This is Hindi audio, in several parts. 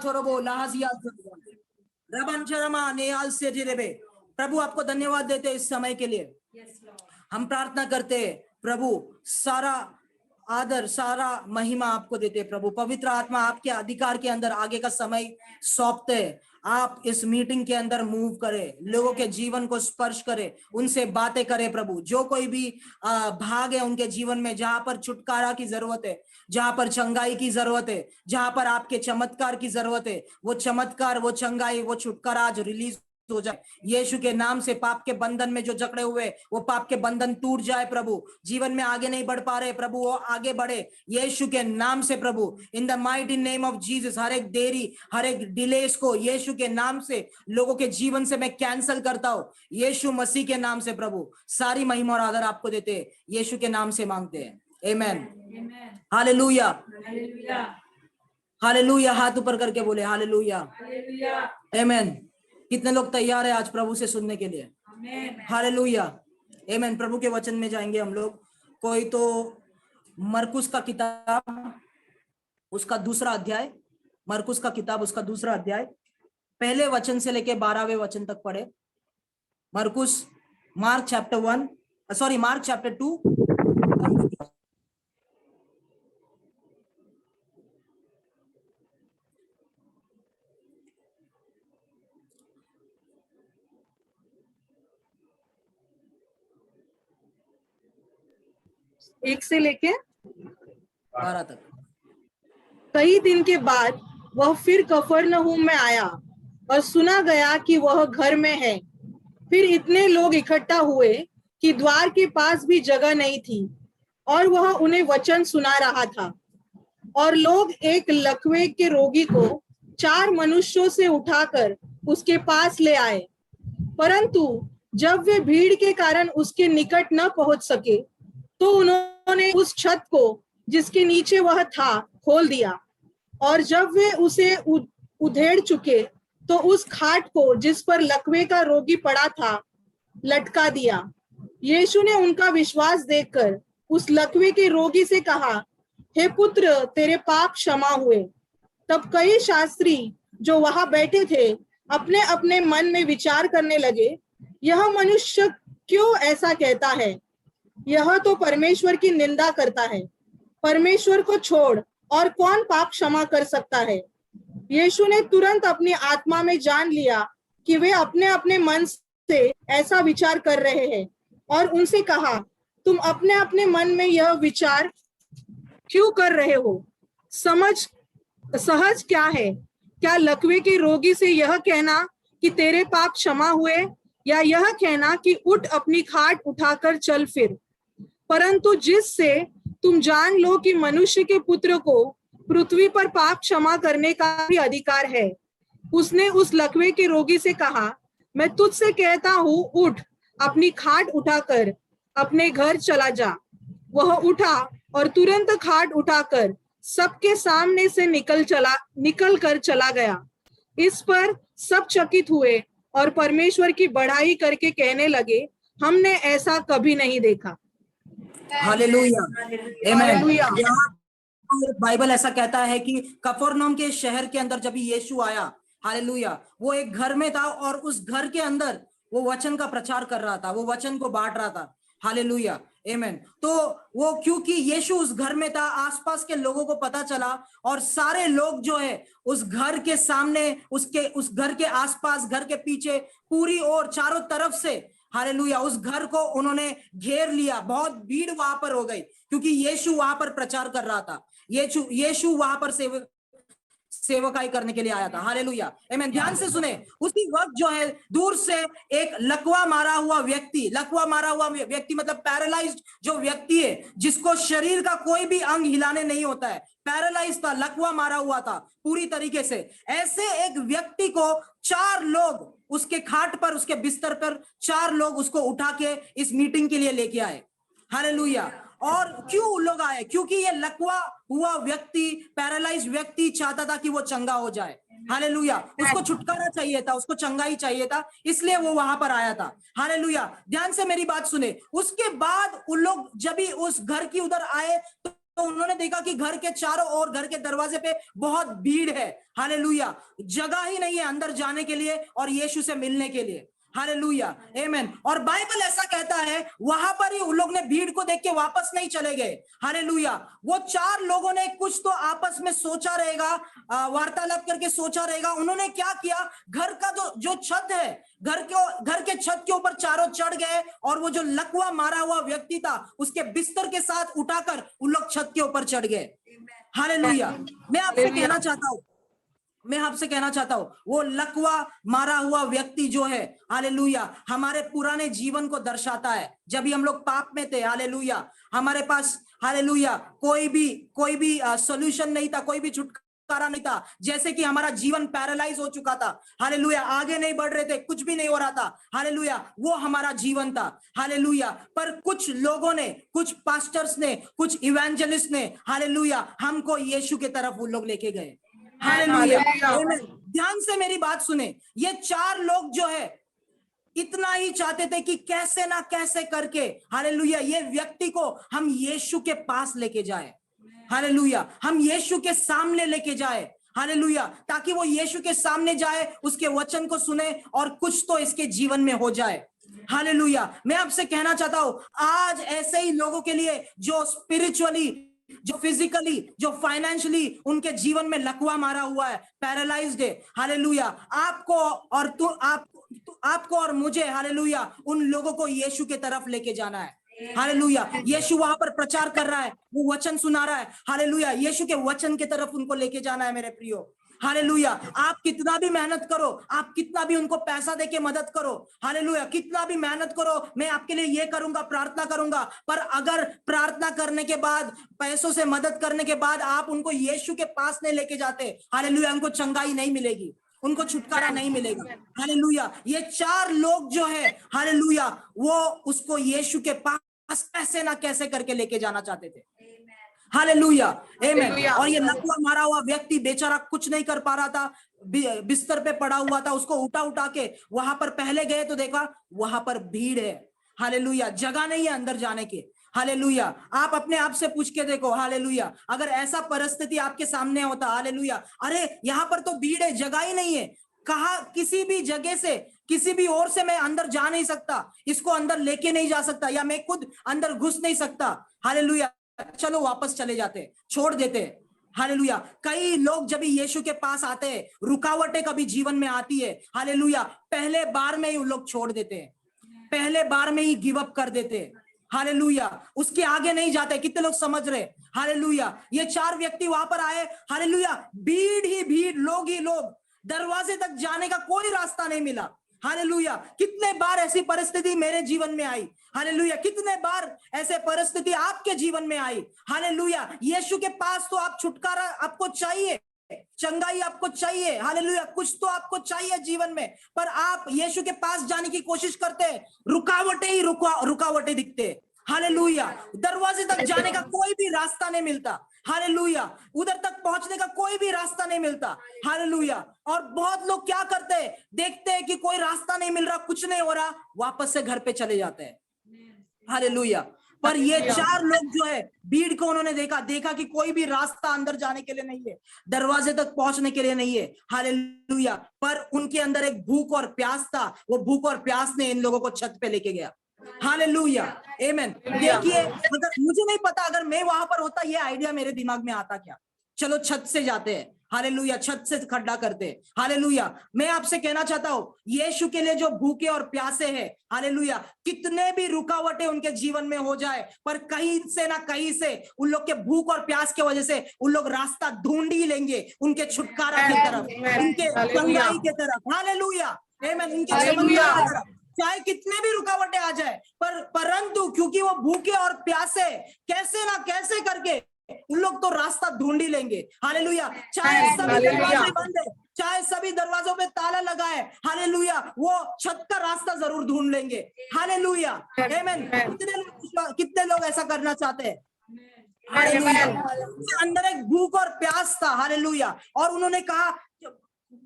सोरोबो लाहजिया रबंचरमा नेयाल से जिरेबे। प्रभु आपको धन्यवाद देते इस समय के लिए। हम प्रार्थना करते हैं प्रभु, सारा आदर सारा महिमा आपको देते हैं प्रभु। पवित्र आत्मा आपके अधिकार के अंदर आगे का समय सौंपते हैं। आप इस मीटिंग के अंदर मूव करें, लोगों के जीवन को स्पर्श करें, उनसे बातें करें प्रभु। जो कोई भी भाग है उनके जीवन में, जहां पर छुटकारा की जरूरत है, जहां पर चंगाई की जरूरत है, जहां पर आपके चमत्कार की जरूरत है, वो चमत्कार, वो चंगाई, वो छुटकारा आज रिलीज हो जाए यीशु के नाम से। पाप के बंधन में जो जकड़े हुए, वो पाप के बंधन टूट जाए प्रभु। जीवन में आगे नहीं बढ़ पा रहे प्रभु, वो आगे बढ़े यीशु के नाम से प्रभु। In the mighty name of Jesus हर एक देरी, हर एक डिलेस को यीशु के नाम से लोगों के जीवन से मैं कैंसिल करता हूं यीशु मसीह के नाम से प्रभु। सारी महिमा और आदर आपको देते हैं, यीशु के नाम से मांगते हैं, आमेन। Hallelujah, hallelujah. हाथ ऊपर करके बोले हालेलुया, आमेन। कितने लोग तैयार है आज प्रभु से सुनने के लिए? हालेलुया, आमेन। प्रभु के वचन में जाएंगे हम लोग। कोई तो मरकुस का किताब उसका दूसरा अध्याय, मरकुस का किताब उसका दूसरा अध्याय, पहले वचन से लेके 12वें वचन तक पढ़े। मरकुस, मार्क चैप्टर 2। एक से लेके 12 तक। कई दिन के बाद वह फिर कफरनहूम में आया और सुना गया कि वह घर में है। फिर इतने लोग इकट्ठा हुए कि द्वार के पास भी जगह नहीं थी, और वह उन्हें वचन सुना रहा था। और लोग एक लकवे के रोगी को 4 मनुष्यों से उठाकर उसके पास ले आए, परंतु जब वे भीड़ के कारण उसके निकट न पहुंच सके, तो उन्होंने उस छत को जिसके नीचे वह था खोल दिया, और जब वे उसे उधेड़ चुके तो उस खाट को जिस पर लकवे का रोगी पड़ा था लटका दिया। यीशु ने उनका विश्वास देखकर उस लकवे के रोगी से कहा, हे पुत्र, तेरे पाप क्षमा हुए। तब कई शास्त्री जो वहां बैठे थे अपने अपने मन में विचार करने लगे, यह मनुष्य क्यों ऐसा कहता है? यह तो परमेश्वर की निंदा करता है। परमेश्वर को छोड़ और कौन पाप क्षमा कर सकता है? यीशु ने तुरंत अपनी आत्मा में जान लिया कि वे अपने अपने मन से ऐसा विचार कर रहे हैं, और उनसे कहा, तुम अपने अपने मन में यह विचार क्यों कर रहे हो? सहज क्या है? क्या लकवे के रोगी से यह कहना कि तेरे पाप क्षमा हुए, या यह कहना कि उठ अपनी खाट उठाकर चल फिर? परंतु जिससे तुम जान लो कि मनुष्य के पुत्र को पृथ्वी पर पाप क्षमा करने का भी अधिकार है, उसने उस लकवे के रोगी से कहा, मैं तुझसे कहता हूँ, उठ अपनी खाट उठाकर अपने घर चला जा। वह उठा और तुरंत खाट उठाकर सबके सामने से निकल कर चला गया। इस पर सब चकित हुए और परमेश्वर की बढ़ाई करके कहने लगे, हमने ऐसा कभी नहीं देखा। हालेलुया, आमेन। बाइबल ऐसा कहता है कि कफरनहूम के शहर के अंदर जब यीशु आया, हालेलुया, वो एक घर में था और उस घर के अंदर वो वचन का प्रचार कर रहा था, वो वचन को बांट रहा था। हालेलुया, आमेन। तो वो क्योंकि यीशु उस घर में था, आसपास के लोगों को पता चला, और सारे लोग जो है उस घर के सामने, उस घर के आसपास, घर के पीछे, पूरी ओर चारों तरफ से, हालेलुया, उस घर को उन्होंने घेर लिया। बहुत भीड़ वहां पर हो गई क्योंकि यीशु वहां पर प्रचार कर रहा था। यीशु वहां पर सेवकाई करने के लिए आया था। हालेलुया, आमीन। ध्यान से सुने, उसी वक्त जो है दूर से एक लकवा मारा हुआ व्यक्ति मतलब पैरालाइज्ड जो व्यक्ति है, जिसको शरीर का कोई भी अंग हिलाने नहीं होता है, पैरालाइज था, लकवा मारा हुआ था पूरी तरीके से। ऐसे एक व्यक्ति को 4 लोग उसके खाट पर, उसके बिस्तर पर 4 लोग उसको उठा के इस मीटिंग के लिए लेके आए। हालेलुया। और क्यों लोग आए? क्योंकि ये लकवा हुआ व्यक्ति, पैरालाइज व्यक्ति चाहता था कि वो चंगा हो जाए। हालेलुया, उसको छुटकारा चाहिए था, उसको चंगाई चाहिए था, इसलिए वो वहां पर आया था। हालेलुया, ध्यान से मेरी बात सुने। उसके बाद उन लोग जब भी उस घर की उधर आए तो उन्होंने देखा कि घर के चारों ओर, घर के दरवाजे पे बहुत भीड़ है, हालेलुया, जगह ही नहीं है अंदर जाने के लिए और यीशु से मिलने के लिए, हालेलुया, आमेन। और बाइबल ऐसा कहता है वहां पर ही उन लोग ने भीड़ को देख के वापस नहीं चले गए, हालेलुया। वो 4 लोगों ने कुछ तो आपस में सोचा रहेगा, वार्तालाप करके सोचा रहेगा। उन्होंने क्या किया, घर का जो छत है, घर के छत के ऊपर चारों चढ़ गए और वो जो लकवा मारा हुआ व्यक्ति था उसके बिस्तर के साथ उठाकर उन लोग छत के ऊपर चढ़ गए, हालेलुया। मैं आपसे कहना चाहता हूं वो लकवा मारा हुआ व्यक्ति जो है, हालेलुया, हमारे पुराने जीवन को दर्शाता है। जब भी हम लोग पाप में थे, हालेलुया, हमारे पास, हालेलुया, कोई भी सॉल्यूशन नहीं था, कोई भी छुटकारा नहीं था। जैसे कि हमारा जीवन पैरालाइज हो चुका था, हालेलुया, आगे नहीं बढ़ रहे थे, कुछ भी नहीं हो रहा था, हालेलुया, वो हमारा जीवन था, हालेलुया। पर कुछ लोगों ने, कुछ पास्टर्स ने, कुछ इवेंजलिस्ट ने, हालेलुया, हमको यीशु की तरफ वो लोग लेके गए, हालेलुया। ध्यान से मेरी बात सुने, ये 4 लोग जो है इतना ही चाहते थे कि कैसे ना कैसे करके, हालेलुया, ये व्यक्ति को हम यीशु के पास लेके जाए, हालेलुया, हम यीशु के सामने लेके जाए, हालेलुया, ताकि वो यीशु के सामने जाए, उसके वचन को सुने और कुछ तो इसके जीवन में हो जाए, हालेलुया। मैं आपसे कहना चाहता हूं आज ऐसे ही लोगों के लिए जो स्पिरिचुअली, जो फिजिकली, जो फाइनेंशियली उनके जीवन में लकवा मारा हुआ है, पैरालाइज्ड है, हालेलुया, आपको और मुझे, हालेलुया, उन लोगों को यीशु की तरफ लेके जाना है, हालेलुया। यीशु वहां पर प्रचार कर रहा है, वो वचन सुना रहा है, हालेलुया, यीशु के वचन की तरफ उनको लेके जाना है मेरे प्रियो, हालेलुया। आप कितना भी मेहनत करो, आप कितना भी उनको पैसा देके मदद करो, हालेलुया, कितना भी मेहनत करो, मैं आपके लिए ये करूंगा, प्रार्थना करूंगा, पर अगर प्रार्थना करने के बाद, पैसों से मदद करने के बाद आप उनको यीशु के पास नहीं लेके जाते, हालेलुया, उनको चंगाई नहीं मिलेगी, उनको छुटकारा नहीं मिलेगा, हालेलुया। ये 4 लोग जो है, हालेलुया, वो उसको यीशु के पास कैसे ना कैसे करके लेके जाना चाहते थे, हालेलुया, आमेन। और ये लकवा मारा हुआ व्यक्ति बेचारा कुछ नहीं कर पा रहा था, बिस्तर पे पड़ा हुआ था, उसको उठा के वहां पर पहले गए तो देखा वहां पर भीड़ है, हालेलुया, जगह नहीं है अंदर जाने की, हालेलुया। आप अपने आप से पूछ के देखो, हालेलुया, अगर ऐसा परिस्थिति आपके सामने होता, हालेलुया, अरे यहाँ पर तो भीड़ है, जगह ही नहीं है, कहा किसी भी जगह से, किसी भी ओर से मैं अंदर जा नहीं सकता, इसको अंदर लेके नहीं जा सकता, या मैं खुद अंदर घुस नहीं सकता, हालेलुया, चलो वापस चले जाते, छोड़ देते, हालेलुया। कई लोग जब यीशु के पास आते हैं, रुकावटें कभी जीवन में आती है, हालेलुया, पहले बार में ही उन लोग छोड़ देते हैं, पहले बार में ही गिव अप कर देते हैं, हालेलुया, उसके आगे नहीं जाते। कितने लोग समझ रहे, हालेलुया। ये 4 व्यक्ति वहां पर आए, हालेलुया, भीड़ ही भीड़, लोग ही लोग, दरवाजे तक जाने का कोई रास्ता नहीं मिला, हालेलुया। कितने बार ऐसी परिस्थिति मेरे जीवन में आई, हालेलुया, कितने बार ऐसे परिस्थिति आपके जीवन में आई, हालेलुया। यीशु के पास तो आप, छुटकारा आपको चाहिए, चंगाई आपको चाहिए, हालेलुया, कुछ तो आपको चाहिए जीवन में, पर आप यीशु के पास जाने की कोशिश करते हैं, रुकावटें ही रुकावटें दिखते, हालेलुया, दरवाजे तक जाने का कोई भी रास्ता नहीं मिलता, हालेलुया, उधर तक पहुंचने का कोई भी रास्ता नहीं मिलता, हालेलुया। और बहुत लोग क्या करते हैं, देखते हैं कि कोई रास्ता नहीं मिल रहा, कुछ नहीं हो रहा, वापस से घर पे चले जाते हैं, हालेलुया। पर ये 4 लोग जो है, भीड़ को उन्होंने देखा कि कोई भी रास्ता अंदर जाने के लिए नहीं है, दरवाजे तक पहुंचने के लिए नहीं है, हालेलुया। पर उनके अंदर एक भूख और प्यास था, वो भूख और प्यास ने इन लोगों को छत पे लेके गया, हालेलुया, आमेन। देखिए, अगर मुझे नहीं पता, अगर मैं वहां पर होता, ये आइडिया मेरे दिमाग में आता क्या, चलो छत से जाते हैं, हालेलुया, छत से खड्डा करते, हालेलुया। मैं आपसे कहना चाहता हूं, यीशु के लिए जो भूखे और प्यासे हैं, हालेलुया, कितने भी रुकावटें उनके जीवन में हो जाए, पर कहीं से ना कहीं से उन लोग के भूख और प्यास की वजह से उन लोग रास्ता ढूंढ ही लेंगे उनके छुटकारा की तरफ, उनके चंगाई की तरफ, हालेलुया, आमेन, उनके चमत्कार की तरफ, चाहे कितने भी रुकावटें आ जाए, परंतु क्योंकि वो भूखे और प्यासे, कैसे ना कैसे करके उन लोग तो रास्ता ढूंढ ही लेंगे, हालेलुया। चाहे सभी दरवाजे बंद है, चाहे सभी दरवाजों पे ताला लगा है, हालेलुया, वो छत का रास्ता जरूर ढूंढ लेंगे, हालेलुया, आमेन। कितने लोग ऐसा करना चाहते हैं, हालेलुया। अंदर एक भूख और प्यास था, हालेलुया, और उन्होंने कहा,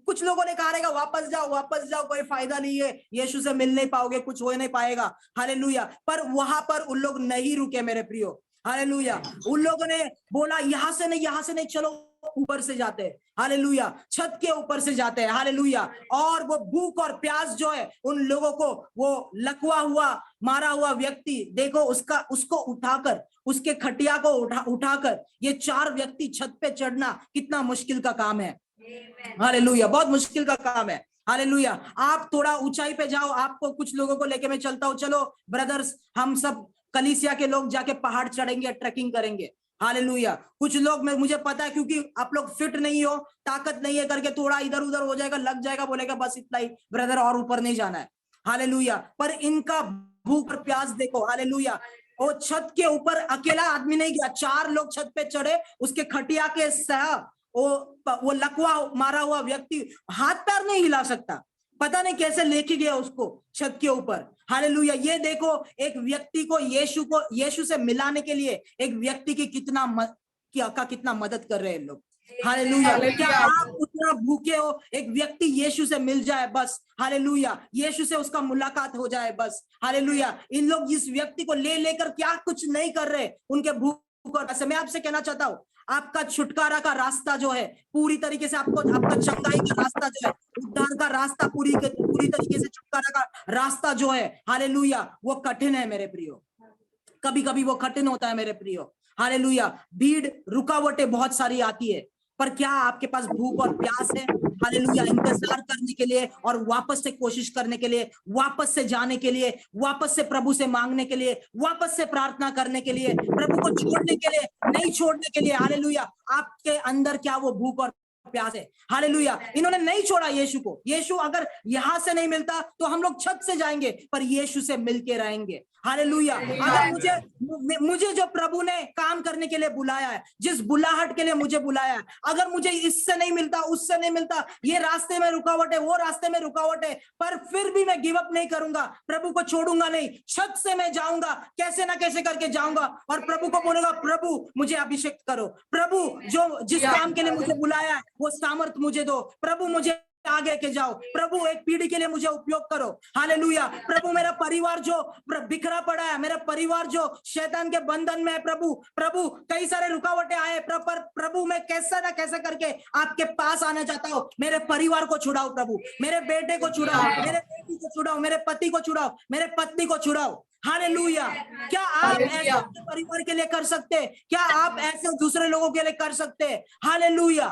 कुछ लोगों ने कहा रहेगा वापस जाओ, कोई फायदा नहीं है, यीशु से मिल नहीं पाओगे, कुछ हो नहीं पाएगा, हालेलुया। पर वहां पर उन लोग नहीं रुके मेरे प्रियो, हालेलुया। उन लोगों ने बोला यहाँ से नहीं, चलो ऊपर से जाते हैं। हालेलुया, छत के ऊपर से जाते हैं। हालेलुया। और वो भूख और प्यास जो है उन लोगों को, वो लकवा हुआ मारा हुआ व्यक्ति, देखो उसको उठाकर, उसके खटिया को उठाकर ये 4 व्यक्ति छत पे चढ़ना कितना मुश्किल का काम है। हालेलुया, बहुत मुश्किल का काम है। हालेलुया। आप थोड़ा ऊंचाई पे जाओ, आपको कुछ लोगों को लेके मैं चलता हूं, चलो ब्रदर्स, हम सब कलीसिया के लोग जाके पहाड़ चढ़ेंगे, ट्रैकिंग करेंगे। हालेलुया। कुछ लोग, मैं मुझे पता है क्योंकि आप लोग फिट नहीं हो, ताकत नहीं है करके थोड़ा इधर उधर हो जाएगा, लग जाएगा, बोलेगा बस इतना ही ब्रदर, और ऊपर नहीं जाना है। हालेलुया। पर इनका भूख और प्यास देखो। हालेलुया। वो छत के ऊपर अकेला आदमी नहीं गया, 4 लोग छत पे चढ़े, उसके खटिया के सह वो लकवा मारा हुआ व्यक्ति हाथ पैर नहीं हिला सकता, पता नहीं कैसे लेके गया उसको छत के ऊपर। हालेलुया। ये देखो, एक व्यक्ति को यीशु से मिलाने के लिए एक व्यक्ति की कितना मदद कर रहे हैं लोग। हालेलुया। क्या आप उतना भूखे हो, एक व्यक्ति यीशु से मिल जाए बस। हालेलुया। यीशु से उसका मुलाकात हो जाए बस। हालेलुया। इन लोग इस व्यक्ति को ले लेकर क्या कुछ नहीं कर रहे, उनके भूख और प्यास। मैं आपसे कहना चाहता हूँ, आपका छुटकारा का रास्ता जो है पूरी तरीके से, आपका चंगाई का रास्ता जो है, उद्धार का रास्ता, पूरी तरीके से छुटकारा का रास्ता जो है, हालेलुया, वो कठिन है मेरे प्रियो। कभी कभी वो कठिन होता है मेरे प्रियो। हालेलुया। भीड़, रुकावटें बहुत सारी आती है, पर क्या आपके पास भूख और प्यास है? हालेलुया। इंतजार करने के लिए और वापस से कोशिश करने के लिए, वापस से जाने के लिए, वापस से प्रभु से मांगने के लिए, वापस से प्रार्थना करने के लिए, प्रभु को छोड़ने के लिए, नहीं छोड़ने के लिए। हालेलुया। आपके अंदर क्या वो भूख और प्यास है? हालेलुया। इन्होंने नहीं छोड़ा यीशु को। यीशु अगर यहां से नहीं मिलता तो हम लोग छत से जाएंगे, पर यीशु से मिलके रहेंगे। हालेलुया। अगर मुझे जो प्रभु ने काम करने के लिए बुलाया है, जिस बुलाहट के लिए मुझे बुलाया है, अगर मुझे इससे नहीं मिलता, उससे नहीं मिलता, ये रास्ते में रुकावट है, वो रास्ते में रुकावट है, पर फिर भी मैं गिव अप नहीं करूंगा, प्रभु को छोड़ूंगा नहीं। छत से मैं जाऊंगा, कैसे ना कैसे करके जाऊंगा, और प्रभु को बोलूंगा, प्रभु मुझे अभिषेक करो, प्रभु जिस काम के लिए मुझे बुलाया है वो सामर्थ मुझे दो, प्रभु मुझे आगे के जाओ, प्रभु एक पीढ़ी के लिए मुझे उपयोग करो। हालेलुया। प्रभु मेरा परिवार जो बिखरा पड़ा है, मेरा परिवार जो शैतान के बंधन में है, प्रभु कई सारे रुकावटें आए, प्रभु मैं कैसा ना कैसा करके आपके पास आना चाहता हूँ। मेरे परिवार को छुड़ाओ प्रभु, मेरे बेटे को छुड़ाओ, मेरे बेटी को छुड़ाओ, मेरे पति को छुड़ाओ, मेरे पत्नी को छुड़ाओ। हालेलुया। क्या आप ऐसा अपने परिवार के लिए कर सकते हैं? क्या आप ऐसे दूसरे लोगों के लिए कर सकते हैं? हालेलुया।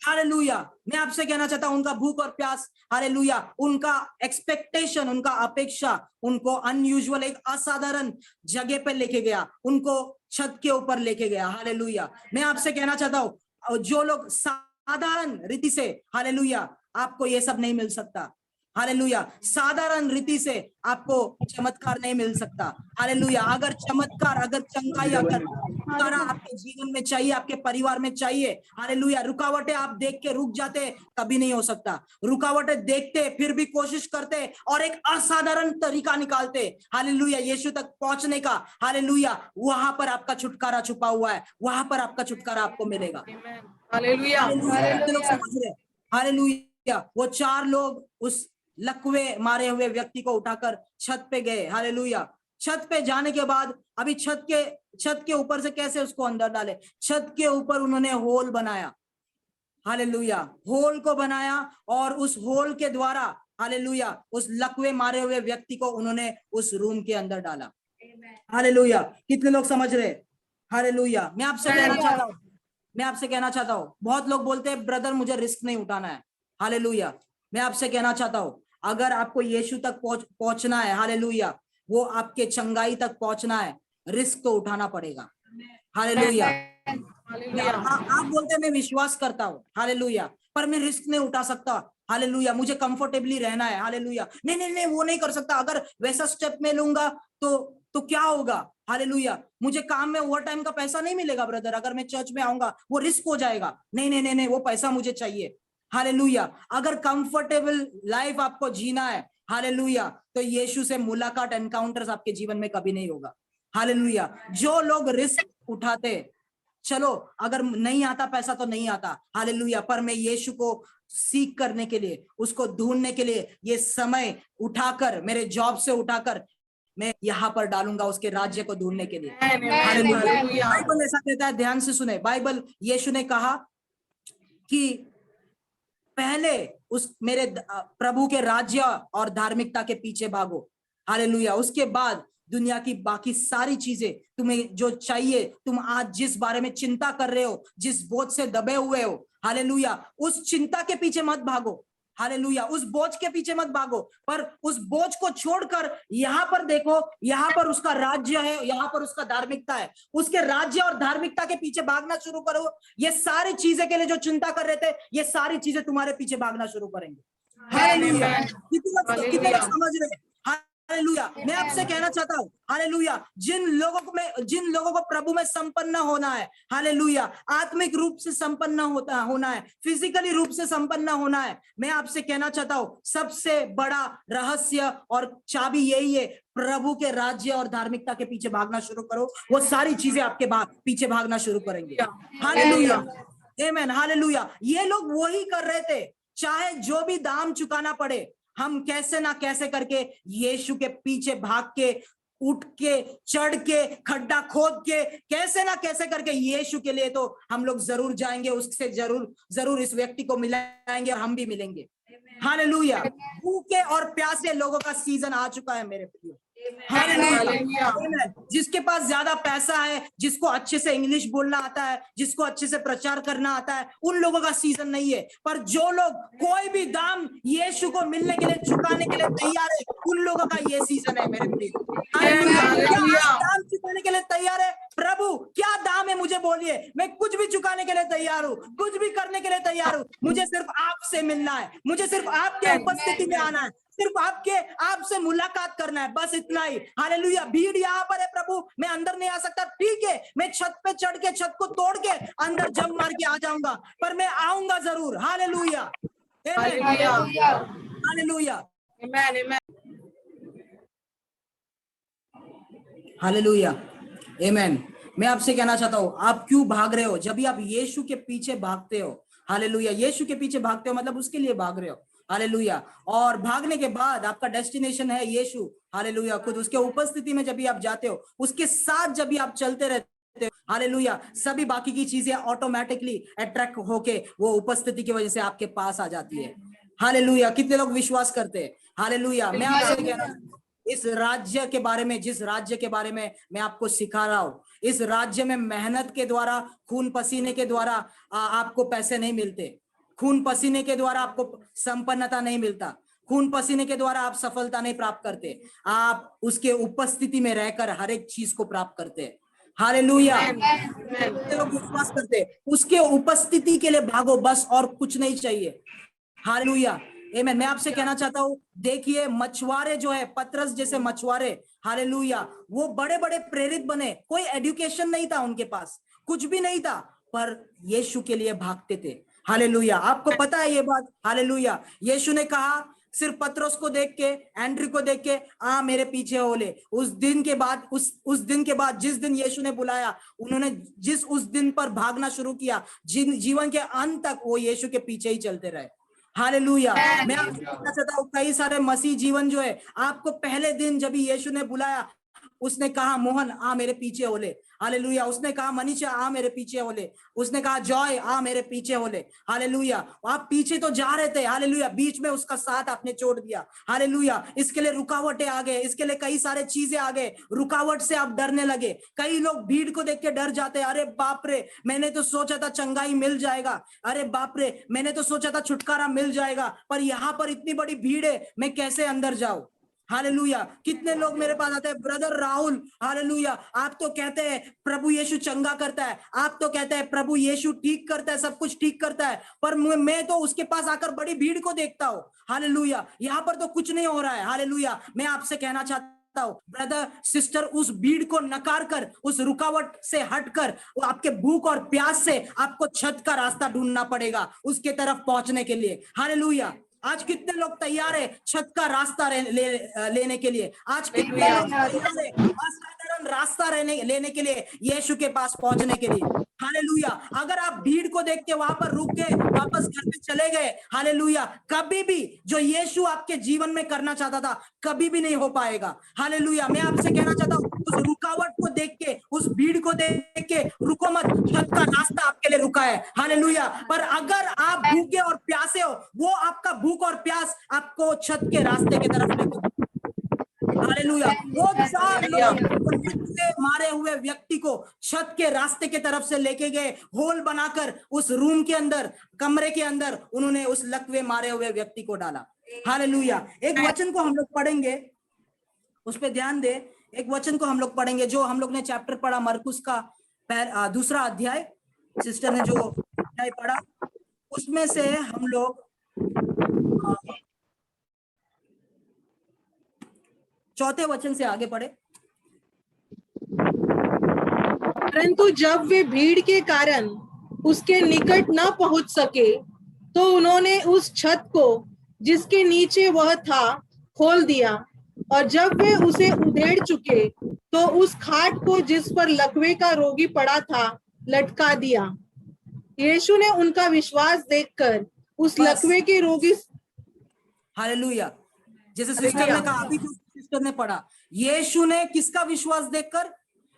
हालेलुया। मैं आपसे कहना चाहता हूं, उनका भूख और प्यास, हालेलुया, उनका एक्सपेक्टेशन, उनका अपेक्षा उनको अनयूजुअल, एक असाधारण जगह पे लेके गया, उनको छत के ऊपर लेके गया। हालेलुया। मैं आपसे कहना चाहता हूं, जो लोग साधारण रीति से, हालेलुया, आपको ये सब नहीं मिल सकता। हालेलुया। साधारण रीति से आपको चमत्कार नहीं मिल सकता। हालेलुया। अगर चमत्कार, अगर चंगाई, अगर छुटकारा आपके जीवन में चाहिए, आपके परिवार में चाहिए, हालेलुया, रुकावटें आप देख के रुक जाते, कभी नहीं हो सकता। रुकावटें देखते, फिर भी कोशिश करते और एक असाधारण तरीका निकालते, हालेलुया, यीशु तक पहुंचने का। हालेलुया। वहां पर आपका छुटकारा छुपा हुआ है, वहां पर आपका छुटकारा आपको मिलेगा। हालेलुया। हालेलुया। वो 4 लोग उस लकवे मारे हुए व्यक्ति को उठाकर छत पे गए। हालेलुया। छत पे जाने के बाद, अभी छत के ऊपर से कैसे उसको अंदर डाले? छत के ऊपर उन्होंने होल बनाया। हालेलुया। होल को बनाया और उस होल के द्वारा, हालेलुया, उस लकवे मारे हुए व्यक्ति को उन्होंने उस रूम के अंदर डाला। हालेलुया। कितने लोग समझ रहे? हालेलुया। मैं आपसे कहना चाहता हूं, बहुत लोग बोलते हैं ब्रदर मुझे रिस्क नहीं उठाना है। हालेलुया। मैं आपसे कहना चाहता हूं, अगर आपको यीशु तक पहुंचना है, हालेलुया, वो आपके चंगाई तक पहुंचना है, रिस्क तो उठाना पड़ेगा। हालेलुया। आप बोलते हैं मैं विश्वास करता हूँ, हालेलुया, पर मैं रिस्क नहीं उठा सकता। हालेलुया। मुझे कंफर्टेबली रहना है। हालेलुया। नहीं, वो नहीं कर सकता। अगर वैसा स्टेप में लूंगा तो क्या होगा? हालेलुया। मुझे काम में ओवर टाइम का पैसा नहीं मिलेगा ब्रदर, अगर मैं चर्च में आऊंगा वो रिस्क हो जाएगा। नहीं, वो पैसा मुझे चाहिए। हालेलुया। अगर कंफर्टेबल लाइफ आपको जीना है, हालेलुया, तो यीशु से मुलाकात, एनकाउंटर्स आपके जीवन में कभी नहीं होगा। हालेलुया। जो लोग रिस्क उठाते, चलो अगर नहीं आता पैसा तो नहीं आता, हालेलुया, पर मैं यीशु को सीख करने के लिए, उसको ढूंढने के लिए ये समय उठाकर, मेरे जॉब से उठाकर मैं यहाँ पर डालूंगा उसके राज्य को ढूंढने के लिए। हालेलुया। बाइबल ऐसा कहता है, ध्यान से सुने, बाइबल यीशु ने कहा कि पहले उस मेरे प्रभु के राज्य और धार्मिकता के पीछे भागो, हालेलुया। उसके बाद दुनिया की बाकी सारी चीजें तुम्हें जो चाहिए, तुम आज जिस बारे में चिंता कर रहे हो, जिस बोझ से दबे हुए हो, हालेलुया, उस चिंता के पीछे मत भागो, हालेलुया, उस बोझ के पीछे मत भागो, पर उस बोझ को छोड़कर यहाँ पर देखो, यहाँ पर उसका राज्य है, यहाँ पर उसका धार्मिकता है, उसके राज्य और धार्मिकता के पीछे भागना शुरू करो। ये सारी चीजें के लिए जो चिंता कर रहे थे, ये सारी चीजें तुम्हारे पीछे भागना शुरू करेंगे। हालेलुया। कितने लोग समझ रहे हैं? हालेलुया। मैं आपसे कहना चाहता हूँ, हालेलुया, जिन लोगों को प्रभु में संपन्न होना है, हालेलुया, आत्मिक रूप से संपन्न होना है, फिजिकली रूप से संपन्न होना है, मैं आपसे कहना चाहता हूँ सबसे बड़ा रहस्य और चाबी यही है, प्रभु के राज्य और धार्मिकता के पीछे भागना शुरू करो, वो सारी चीजें आपके पीछे भागना शुरू करेंगे। हालेलुया, आमीन, हालेलुया। ये लोग वही कर रहे थे, चाहे जो भी दाम चुकाना पड़े, हम कैसे ना कैसे करके यीशु के पीछे भाग के, उठ के, चढ़ के, खड्डा खोद के, कैसे ना कैसे करके यीशु के लिए तो हम लोग जरूर जाएंगे, उससे जरूर इस व्यक्ति को मिलाएंगे और हम भी मिलेंगे। हालेलुया। भूखे और प्यासे लोगों का सीजन आ चुका है मेरे प्रियो। हालेलुया। जिसके पास ज्यादा पैसा है, जिसको अच्छे से इंग्लिश बोलना आता है, जिसको अच्छे से प्रचार करना आता है, उन लोगों का सीजन नहीं है, पर जो लोग कोई भी दाम यीशु को मिलने के लिए चुकाने के लिए तैयार है, उन लोगों का ये सीजन है मेरे प्रिय। दाम चुकाने के लिए तैयार है, प्रभु क्या दाम है मुझे बोलिए, मैं कुछ भी चुकाने के लिए तैयार हूँ, कुछ भी करने के लिए तैयार हूँ, मुझे सिर्फ आपसे मिलना है, मुझे सिर्फ आपके उपस्थिति में आना है, सिर्फ आपसे मुलाकात करना है, बस इतना ही। हालेलुया। भीड़ यहाँ पर है प्रभु, मैं अंदर नहीं आ सकता, ठीक है, मैं छत पे चढ़ के, छत को तोड़ के अंदर जंप मार के आ जाऊंगा, पर मैं आऊंगा जरूर। हालेलुया, हालेलुया, हालेलुया, आमीन। मैं आपसे कहना चाहता हूँ, आप क्यों भाग रहे हो? जब भी आप यीशु के पीछे भागते हो, हालेलुया, यीशु के पीछे भागते हो मतलब उसके लिए भाग रहे हो, हालेलुया, और भागने के बाद आपका डेस्टिनेशन है यीशु, हालेलुया, खुद उसके उपस्थिति में जब भी आप जाते हो, उसके साथ जब भी आप चलते रहते हो, हालेलुया, सभी बाकी की चीजें ऑटोमेटिकली अट्रैक्ट होके वो उपस्थिति की वजह से आपके पास आ जाती है। हालेलुया। कितने लोग विश्वास करते हैं? हालेलुया। मैं आपसे कह रहा हूँ, इस राज्य के बारे में, जिस राज्य के बारे में मैं आपको सिखा रहा हूँ, इस राज्य में मेहनत के द्वारा, खून पसीने के द्वारा आपको पैसे नहीं मिलते, खून पसीने के द्वारा आपको संपन्नता नहीं मिलता, खून पसीने के द्वारा आप सफलता नहीं प्राप्त करते, आप उसके उपस्थिति में रहकर हर एक चीज को प्राप्त करते हैं। हालेलुया। लोग विश्वास करते, उसके उपस्थिति के लिए भागो बस, और कुछ नहीं चाहिए। हालेलुया, आमीन। मैं आपसे कहना चाहता हूँ, देखिए मछुआरे जो है, पतरस जैसे मछुआरे, हालेलुया, वो बड़े बड़े प्रेरित बने, कोई एजुकेशन नहीं था उनके पास, कुछ भी नहीं था, पर यीशु के लिए भागते थे। हालेलुया। आपको पता है ये बात? हालेलुया। यीशु ने कहा, सिर्फ पतरस को देख के, एंड्रू को देख के, आ मेरे पीछे हो ले। उस दिन के बाद, उस दिन के बाद, जिस दिन यीशु ने बुलाया, उन्होंने उस दिन पर भागना शुरू किया, जीवन के अंत तक वो यीशु के पीछे ही चलते रहे। हालेलुया। मैं आपको कहना चाहता हूँ, कई सारे मसीह जीवन जो है, आपको पहले दिन जब यीशु ने बुलाया, उसने कहा मोहन आ मेरे पीछे हो ले, हालेलुया, उसने कहा मनीषा आ मेरे पीछे हो ले, उसने कहा जॉय आ मेरे पीछे हो ले, हालेलुया। आप पीछे तो जा रहे थे, हालेलुया, बीच में उसका साथ आपने छोड़ दिया, हालेलुया। इसके लिए रुकावटें आ गए, इसके लिए कई सारे चीजें आ गए, रुकावट से आप डरने लगे। कई लोग भीड़ को देख के डर जाते, अरे बाप रे, मैंने तो सोचा था चंगाई मिल जाएगा, अरे बाप रे, मैंने तो सोचा था छुटकारा मिल जाएगा, पर यहाँ पर इतनी बड़ी भीड़ है, मैं कैसे अंदर जाऊं? हालेलुया। कितने लोग मेरे पास आते हैं, ब्रदर राहुल, हालेलुया, आप तो कहते हैं प्रभु यीशु चंगा करता है, आप तो कहते हैं प्रभु यीशु ठीक करता है, सब कुछ ठीक करता है, पर मैं तो उसके पास आकर बड़ी भीड़ को देखता हूँ, हालेलुया, यहाँ पर तो कुछ नहीं हो रहा है। हालेलुया। मैं आपसे कहना चाहता हूँ, ब्रदर सिस्टर, उस भीड़ को नकार कर, उस रुकावट से हटकर, वो आपके भूख और प्यास से आपको छत का रास्ता ढूंढना पड़ेगा उसके तरफ पहुंचने के लिए। हालेलुया। आज कितने लोग तैयार है छत का रास्ता लेने के लिए? आज कितने लोग तैयार है साधारण रास्ता लेने के लिए, यीशु के पास पहुंचने के लिए। हालेलुया। अगर आप भीड़ को देख के वहां पर रुक गए, वापस घर में चले गए, हालेलुया, कभी भी जो यीशु आपके जीवन में करना चाहता था कभी भी नहीं हो पाएगा। हालेलुया। मैं आपसे कहना चाहता हूं, उस रुकावट को देख के, उस भीड़ को देख के रुको मत। छत का रास्ता आपके लिए रुका है। हालेलुया। पर अगर आप भूखे और प्यासे हो, वो आपका भूख और प्यास आपको छत के रास्ते की तरफ लेके, हालेलुया, वो 4 लोग मारे हुए व्यक्ति को छत के रास्ते के तरफ से लेके गए, होल बनाकर उस रूम के अंदर, कमरे के अंदर उन्होंने उस लकवे मारे हुए व्यक्ति को डाला। हालेलुया। एक वचन को हम लोग पढ़ेंगे, उस पे ध्यान दे। एक वचन को हम लोग पढ़ेंगे जो हम लोग ने चैप्टर पढ़ा, मरकुस का दूसरा अध्याय। सिस्टर ने जो अध्याय पढ़ा उसमें से हम लोग 4 वचन से आगे पढ़े। परंतु जब वे भीड़ के कारण उसके निकट न पहुंच सके तो उन्होंने उस छत को जिसके नीचे वह था खोल दिया, और जब वे उसे उधेड़ चुके तो उस खाट को जिस पर लकवे का रोगी पड़ा था लटका दिया। यीशु ने उनका विश्वास देखकर उस लकवे के रोगी, हालेलुया, जैसे सिस्टर ने कहा, अभी सिस्टर ने पढ़ा, यीशु ने किसका विश्वास देखकर?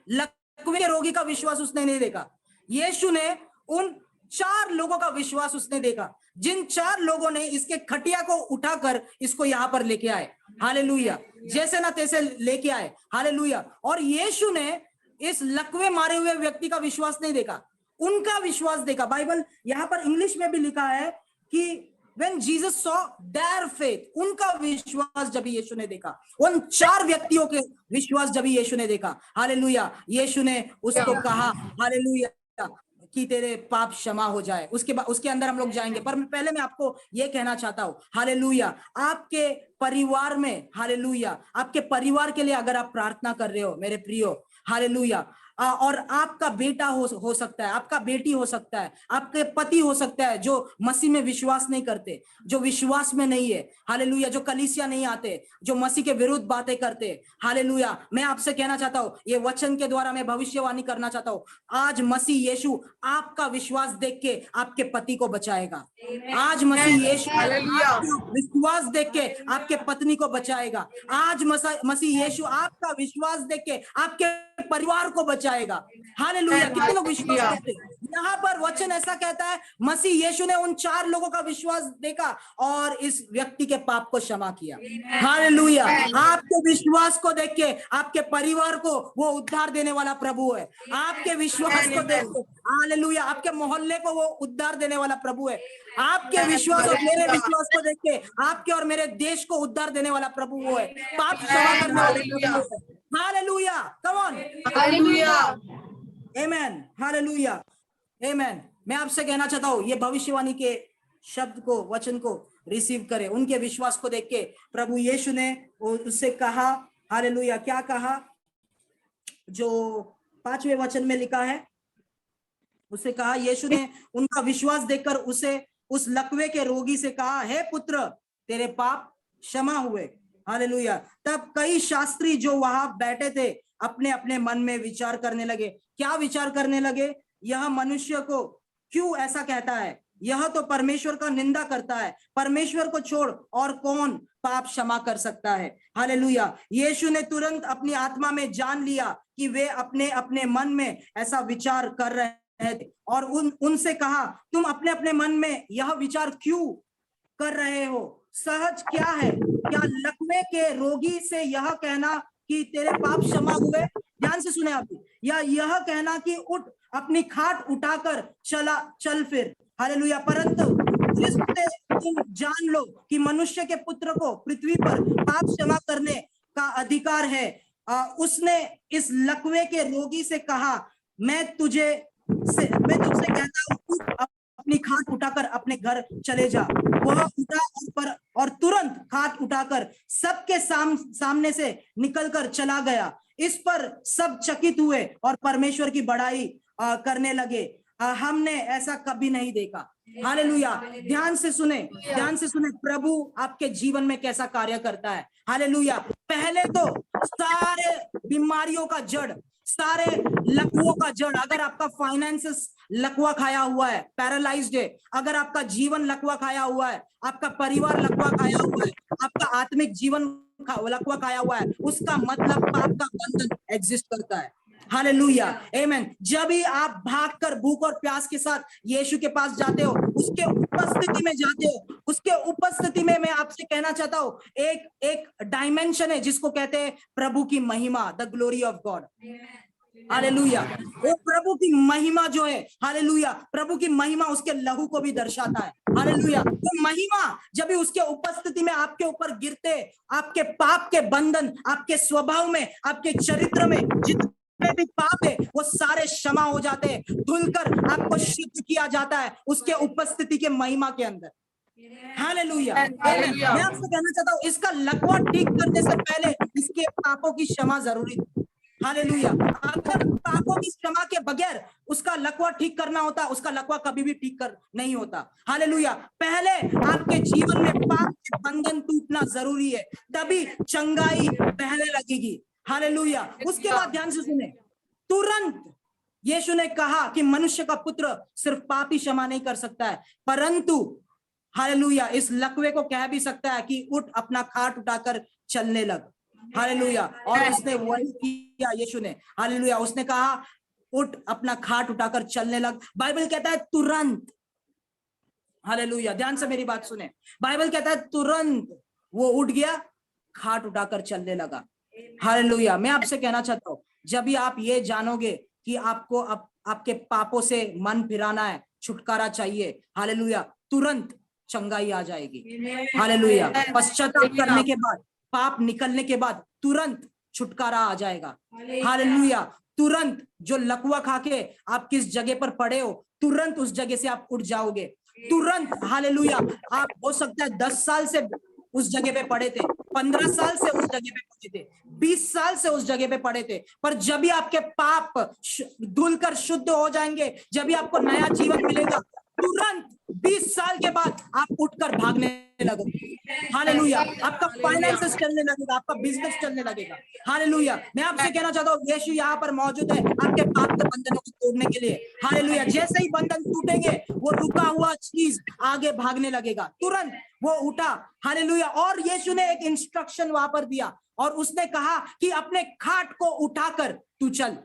लकवे के रोगी का विश्वास उसने नहीं देखा। यीशु ने उन 4 लोगों का विश्वास उसने देखा, जिन 4 लोगों ने इसके खटिया को उठाकर इसको यहां पर लेके आए। हालेलुया। जैसे ना तैसे लेके आए। हालेलुया। और यीशु ने इस लकवे मारे हुए व्यक्ति का विश्वास नहीं देखा, उनका विश्वास देखा। बाइबल यहां पर इंग्लिश में भी लिखा है कि When Jesus saw their faith, उनका विश्वास जब यीशु ने देखा, उन 4 व्यक्तियों के विश्वास जब यीशु ने देखा। हालेलुया। यीशु ने उसको कहा, हालेलुया, कि तेरे पाप क्षमा हो जाए। उसके अंदर हम लोग जाएंगे, पर पहले मैं आपको ये कहना चाहता हूं, हालेलुया, आपके परिवार में, हालेलुया, आपके परिवार के लिए अगर आप प्रार्थना कर रहे हो मेरे प्रियो, हालेलुया, और आपका बेटा हो सकता है, आपका बेटी हो सकता है, आपके पति हो सकता है जो मसीह में विश्वास नहीं करते, जो विश्वास में नहीं है, हालेलुया, जो कलीसिया नहीं आते, जो मसीह के विरुद्ध बातें करते। हालेलुया। मैं आपसे कहना चाहता हूं, ये वचन के द्वारा मैं भविष्यवाणी करना चाहता हूं, आज मसीह यीशु आपका विश्वास देख के आपके पति को बचाएगा। आज मसीह यीशु आपका विश्वास देख के आपके पत्नी को बचाएगा। आज मसीह यीशु आपका विश्वास देख के आपके परिवार को बचाएगा। हालेलुया। कितने लोग विश्वास करते हैं? यहाँ पर वचन ऐसा कहता है, मसीह यीशु ने उन 4 लोगों का विश्वास देखा और इस व्यक्ति के पाप को क्षमा किया। हालेलुया। आपके विश्वास को देख के आपके परिवार को वो उद्धार देने वाला प्रभु है। आपके विश्वास को देख के, हालेलुया, आपके मोहल्ले को वो उद्धार देने वाला प्रभु है। आपके विश्वास और मेरे विश्वास को देख के आपके और मेरे देश को उद्धार देने वाला प्रभु वो है, पाप क्षमा करने वाला प्रभु है। हालेलुया। Come on. हालेलुया। आमेन। हालेलुया। आमेन। मैं आपसे कहना चाहता हूं, ये भविष्यवाणी के शब्द को, वचन को रिसीव करें। उनके विश्वास को देख के प्रभु यीशु ने उससे कहा, हालेलुया, क्या कहा? जो 5वें वचन में लिखा है, उससे कहा, यीशु ने उनका विश्वास देखकर उसे, उस लकवे के रोगी से कहा, हे पुत्र, तेरे पाप क्षमा हुए। हालेलुया। तब कई शास्त्री जो वहां बैठे थे अपने अपने मन में विचार करने लगे। क्या विचार करने लगे? यह मनुष्य को क्यों ऐसा कहता है? यह तो परमेश्वर का निंदा करता है। परमेश्वर को छोड़ और कौन पाप क्षमा कर सकता है? हालेलुया। यीशु ने तुरंत अपनी आत्मा में जान लिया कि वे अपने अपने मन में ऐसा विचार कर रहे थे और उनसे कहा, तुम अपने अपने मन में यह विचार क्यों कर रहे हो? सहज क्या है? क्या लकवे के रोगी से यह कहना कि तेरे पाप क्षमा हुए? ध्यान से सुने आप, या यह कहना कि उठ, अपनी खाट उठाकर चल फिर। हालेलुया। परंतु जिससे तुम जान लो कि मनुष्य के पुत्र को पृथ्वी पर पाप क्षमा करने का अधिकार है, उसने इस लकवे के रोगी से कहा, मैं तुझसे कहता हूं, अपनी खाट उठाकर अपने घर चले जा। वह उठा और तुरंत खाट उठाकर सबके सामने से निकलकर चला गया। इस पर सब चकित हुए और परमेश्वर की बड़ाई करने लगे, हमने ऐसा कभी नहीं देखा। हालेलुया। ध्यान से सुने, ध्यान से सुने, प्रभु आपके जीवन में कैसा कार्य करता है। हालेलुया। पहले तो सारे बीमार बीमारियों का जड़, सारे लकवों का जड़, अगर आपका फाइनेंसेस लकवा खाया हुआ है, पैरालाइज्ड है, अगर आपका जीवन लकवा खाया हुआ है, आपका परिवार लकवा खाया हुआ है, आपका आत्मिक जीवन लकवा खाया हुआ है, उसका मतलब पाप का बंधन एग्जिस्ट करता है। हालेलुया, आमेन। जब भी आप भागकर भूख और प्यास के साथ यीशु के पास जाते हो, उसके उपस्थिति में जाते हो, उसके उपस्थिति में मैं आपसे कहना चाहता हूं, एक डायमेंशन है जिसको कहते हैं प्रभु की महिमा, the glory of God. Hallelujah, वो प्रभु की महिमा जो है, हालेलुया, प्रभु की महिमा उसके लहू को भी दर्शाता है। हालेलुया, वो महिमा जब भी उसके उपस्थिति में आपके ऊपर गिरते, आपके पाप के बंधन, आपके स्वभाव में, आपके चरित्र में जितने भी पाप है वो सारे क्षमा हो जाते हैं, धुलकर आपको शुद्ध किया जाता है उसके उपस्थिति के महिमा के अंदर। हालेलुया, मैं आपसे कहना चाहता हूँ, इसका लकवा ठीक करने से पहले इसके पापों की क्षमा जरूरी थी। हालेलुया, अगर पापों की क्षमा के बगैर उसका लकवा ठीक करना होता, उसका लकवा कभी भी ठीक कर नहीं होता। हालेलुया, पहले आपके जीवन में पाप के बंधन टूटना जरूरी है, तभी चंगाई पहले लगेगी। हालेलुया, उसके बाद ध्यान से सुने, तुरंत यीशु ने कहा कि मनुष्य का पुत्र सिर्फ पाप ही क्षमा नहीं कर सकता है, परंतु हालेलुया इस लकवे को कह भी सकता है कि उठ, अपना खाट उठाकर चलने लग। हालेलुया, और उसने वही किया यीशु ने। हालेलुया, उसने कहा उठ, अपना खाट उठाकर चलने लग। बाइबल कहता है तुरंत। हालेलुया, ध्यान से मेरी बात सुने, बाइबल कहता है तुरंत वो उठ गया, खाट उठाकर चलने लगा। हालेलुया, मैं आपसे कहना चाहता हूं, जब भी आप ये जानोगे कि आपको आपके पापों से मन फिराना है, छुटकारा चाहिए, हालेलुया, तुरंत चंगाई आ जाएगी। हालेलुया, पश्चाताप करने के बाद, पाप निकलने के बाद तुरंत छुटकारा आ जाएगा। हालेलुया, तुरंत जो लकवा खा के आप किस जगह पर पड़े हो, तुरंत उस जगह से आप उठ जाओगे, तुरंत। हालेलुया, आप हो सकता है 10 साल से उस जगह पे पड़े थे, 15 साल से उस जगह पे पड़े थे, 20 साल से उस जगह पे पड़े थे, पर जब भी आपके पाप धुलकर शुद्ध हो जाएंगे, जब भी आपको नया जीवन मिलेगा, तुरंत 20 साल के बाद आप उठकर भागने लगोगे। हालेलुया, आपका फाइनेंसेस चलने लगेगा, आपका बिजनेस चलने लगेगा। हालेलुया, मैं आपसे कहना चाहता हूँ, यीशु यहाँ पर मौजूद है आपके पाप के बंधनों को तोड़ने के लिए। हालेलुया, जैसे ही बंधन टूटेंगे, वो रुका हुआ चीज आगे भागने लगेगा, तुरंत वो उठा। हालेलुया, और यीशु ने एक इंस्ट्रक्शन वहां पर दिया, और उसने कहा कि अपने खाट को उठाकर तू चल।